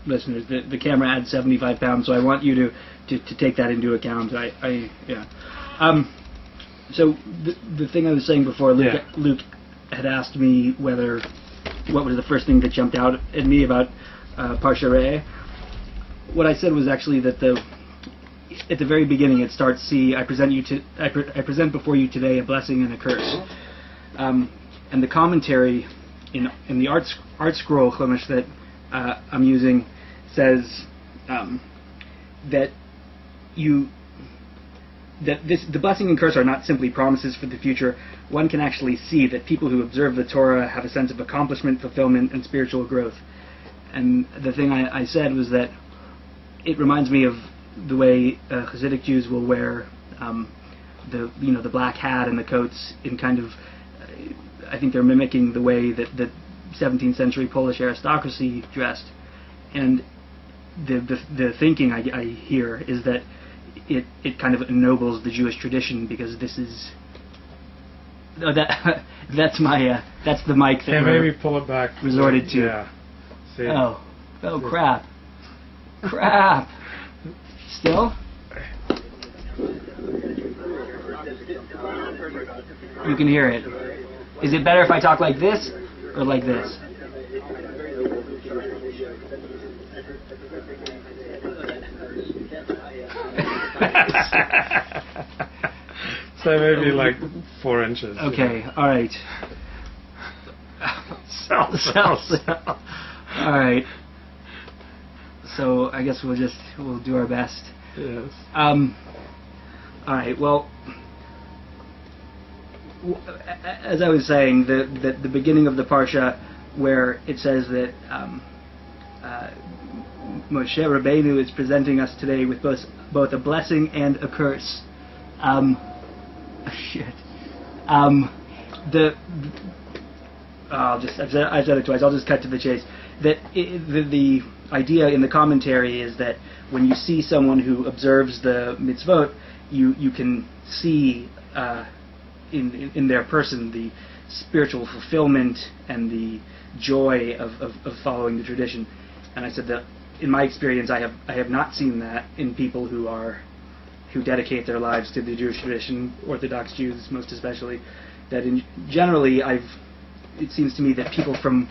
listeners, the camera adds 75 pounds, so I want you to take that into account. Yeah. So the thing I was saying before, Luke had asked me what was the first thing that jumped out at me about Parsha Re'eh. What I said was actually that at the very beginning it starts, "See, I present before you today a blessing and a curse." And the commentary in the art scroll Chumash that I'm using says that the blessing and curse are not simply promises for the future. One can actually see that people who observe the Torah have a sense of accomplishment, fulfillment, and spiritual growth. And the thing I said was that it reminds me of the way Hasidic Jews will wear the black hat and the coats in kind of, I think they're mimicking the way that the 17th century Polish aristocracy dressed. And the thinking I hear is that it kind of ennobles the Jewish tradition, because this is that's the mic that maybe pull it back. Resorted to. Yeah. See? Oh crap. Still? You can hear it. Is it better if I talk like this or like this? So maybe like 4 inches. Okay, alright. Sell. Alright. So I guess we'll do our best. Yes. Alright, well, as I was saying, the beginning of the Parsha, where it says that Moshe Rabbeinu is presenting us today with both a blessing and a curse. Shit. I've said it twice. I'll just cut to the chase. That the idea in the commentary is that when you see someone who observes the mitzvot, you can see in their person the spiritual fulfillment and the joy of following the tradition. And I said that in my experience, I have not seen that in people who dedicate their lives to the Jewish tradition, Orthodox Jews most especially. That generally, it seems to me that people from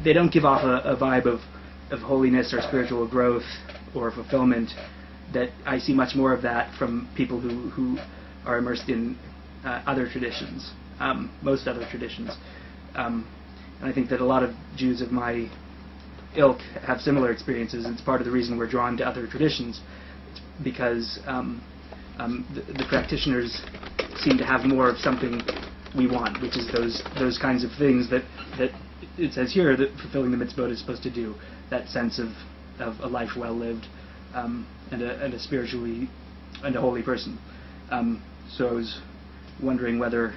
they don't give off a vibe of holiness or spiritual growth or fulfillment. That I see much more of that from people who are immersed in other traditions, most other traditions. And I think that a lot of Jews of my ilk have similar experiences. It's part of the reason we're drawn to other traditions. It's because the practitioners seem to have more of something we want, which is those kinds of things that it says here that fulfilling the mitzvot is supposed to do. That sense of a life well lived, and a spiritually and a holy person. So I was wondering whether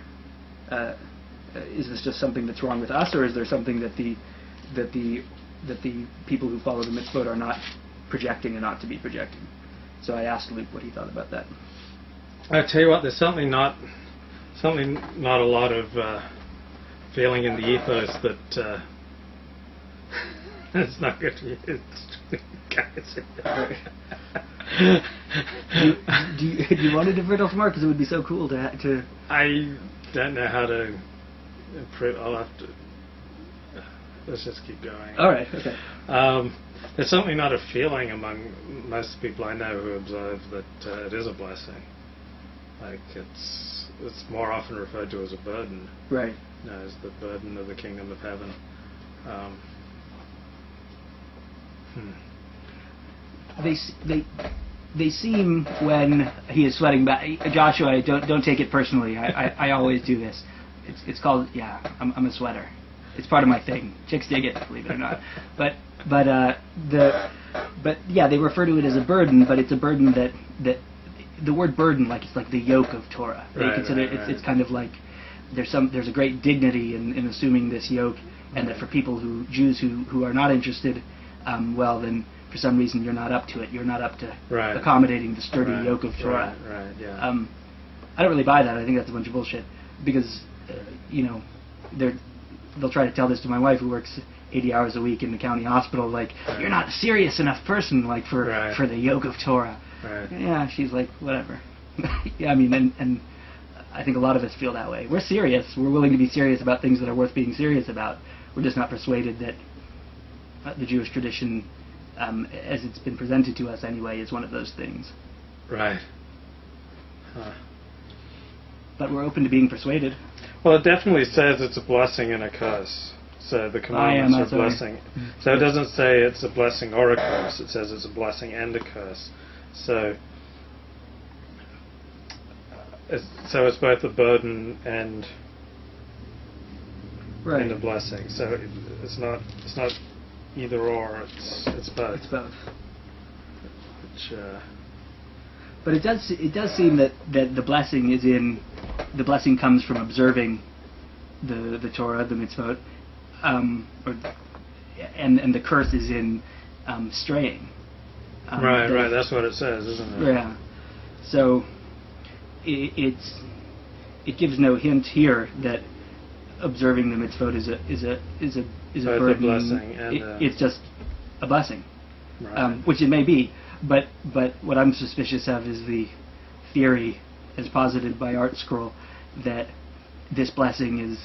is this just something that's wrong with us, or is there something that the people who follow the mitzvot are not projecting and not to be projecting? So I asked Luke what he thought about that. I tell you what, there's something not a lot of feeling in the ethos that it's not good to use. Do you want to divert off Mark? Because it would be so cool to. I don't know how to improve. I'll have to. Let's just keep going. All right. Okay. There's certainly not a feeling among most people I know who observe that it is a blessing. Like it's more often referred to as a burden. Right. As the burden of the kingdom of heaven. They seem, when he is sweating back. Joshua, don't take it personally. I always do this. It's called I'm a sweater. It's part of my thing. Chicks dig it, believe it or not. But they refer to it as a burden, but it's a burden that the word burden, like it's like the yoke of Torah. They consider it's kind of like there's a great dignity in assuming this yoke, and that for Jews who are not interested, then for some reason you're not up to it. You're not up to accommodating the sturdy yoke of Torah. I don't really buy that. I think that's a bunch of bullshit, because they'll try to tell this to my wife, who works 80 hours a week in the county hospital, like, you're not a serious enough person, like, for the yoke of Torah. Right. Yeah, she's like, whatever. Yeah, I mean, and I think a lot of us feel that way. We're serious. We're willing to be serious about things that are worth being serious about. We're just not persuaded that the Jewish tradition, as it's been presented to us anyway, is one of those things. Right. Huh. But we're open to being persuaded. Well, it definitely says it's a blessing and a curse. So the commandments are a blessing. So it doesn't say it's a blessing or a curse. It says it's a blessing and a curse. So it's both a burden and a blessing. So it's not either or. It's both. It's both. Which, but it does seem that the blessing comes from observing the Torah, the mitzvot, and the curse is in straying. Right. That's what it says, isn't it? Yeah. So it gives no hint here that observing the mitzvot is a both burden. A blessing and it's just a blessing, right. Which it may be. But what I'm suspicious of is the theory, as posited by ArtScroll, that this blessing is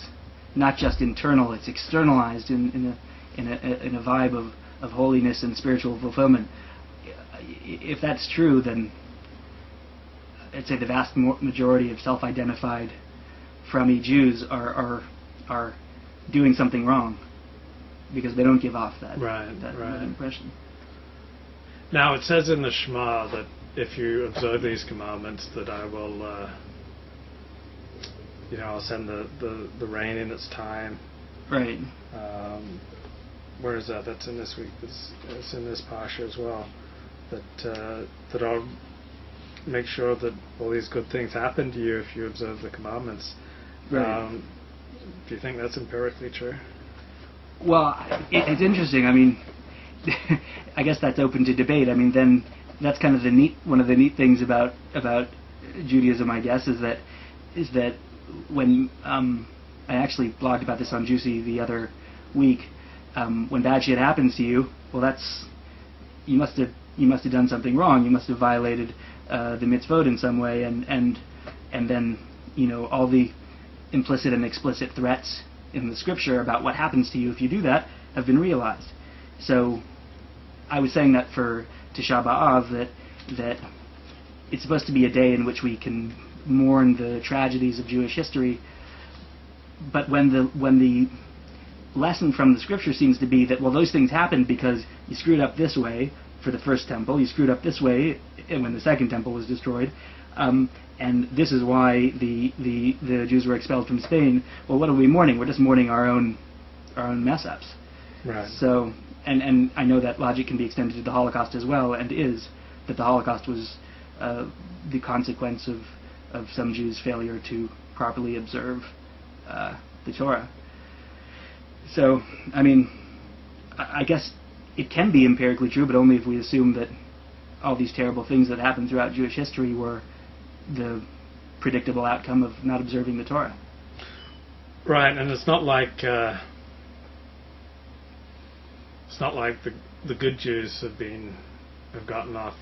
not just internal; it's externalized in a vibe of holiness and spiritual fulfillment. If that's true, then I'd say the vast majority of self-identified Frami Jews are doing something wrong because they don't give off that impression. Now it says in the Shema that if you observe these commandments, that I will, I'll send the rain in its time. Right. Where is that? That's in this week. It's in this parsha as well. That I'll make sure that all these good things happen to you if you observe the commandments. Right. Do you think that's empirically true? Well, it's interesting. I mean, I guess that's open to debate. I mean, then that's kind of one of the neat things about Judaism, I guess, is that when I actually blogged about this on Juicy the other week, when bad shit happens to you, well, you must have done something wrong. You must have violated the mitzvot in some way, and then all the implicit and explicit threats in the scripture about what happens to you if you do that have been realized. So I was saying that for Tisha B'Av that it's supposed to be a day in which we can mourn the tragedies of Jewish history, but when the lesson from the scripture seems to be that, well, those things happened because you screwed up this way for the first temple, you screwed up this way when the second temple was destroyed, and this is why the Jews were expelled from Spain. Well, what are we mourning? We're just mourning our own mess ups. Right. So, and I know that logic can be extended to the Holocaust as well, and is that the Holocaust was the consequence of some Jews' failure to properly observe the Torah. So, I mean, I guess it can be empirically true, but only if we assume that all these terrible things that happened throughout Jewish history were the predictable outcome of not observing the Torah. Right, and it's not like the good Jews have gotten off.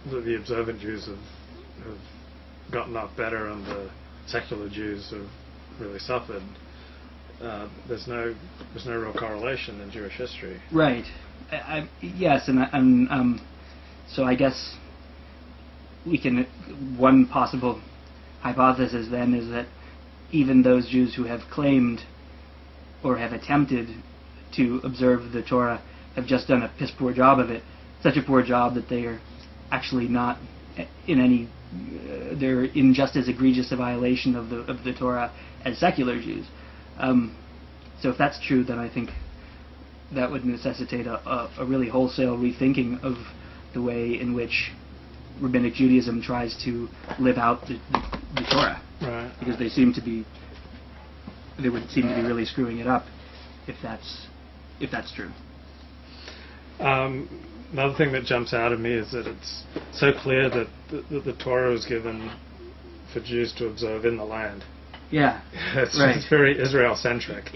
The observant Jews have gotten off better, and the secular Jews have really suffered. There's no real correlation in Jewish history. Right. Yes, and so I guess one possible hypothesis then is that even those Jews who have claimed or have attempted to observe the Torah have just done a piss poor job of it, such a poor job that they are actually not they're in just as egregious a violation of the Torah as secular Jews. So if that's true, then I think that would necessitate a really wholesale rethinking of the way in which Rabbinic Judaism tries to live out the Torah. Right. Because they would seem to be really screwing it up if that's true. Another thing that jumps out at me is that it's so clear that the Torah was given for Jews to observe in the land. Yeah. It's, Right. it's very Israel centric.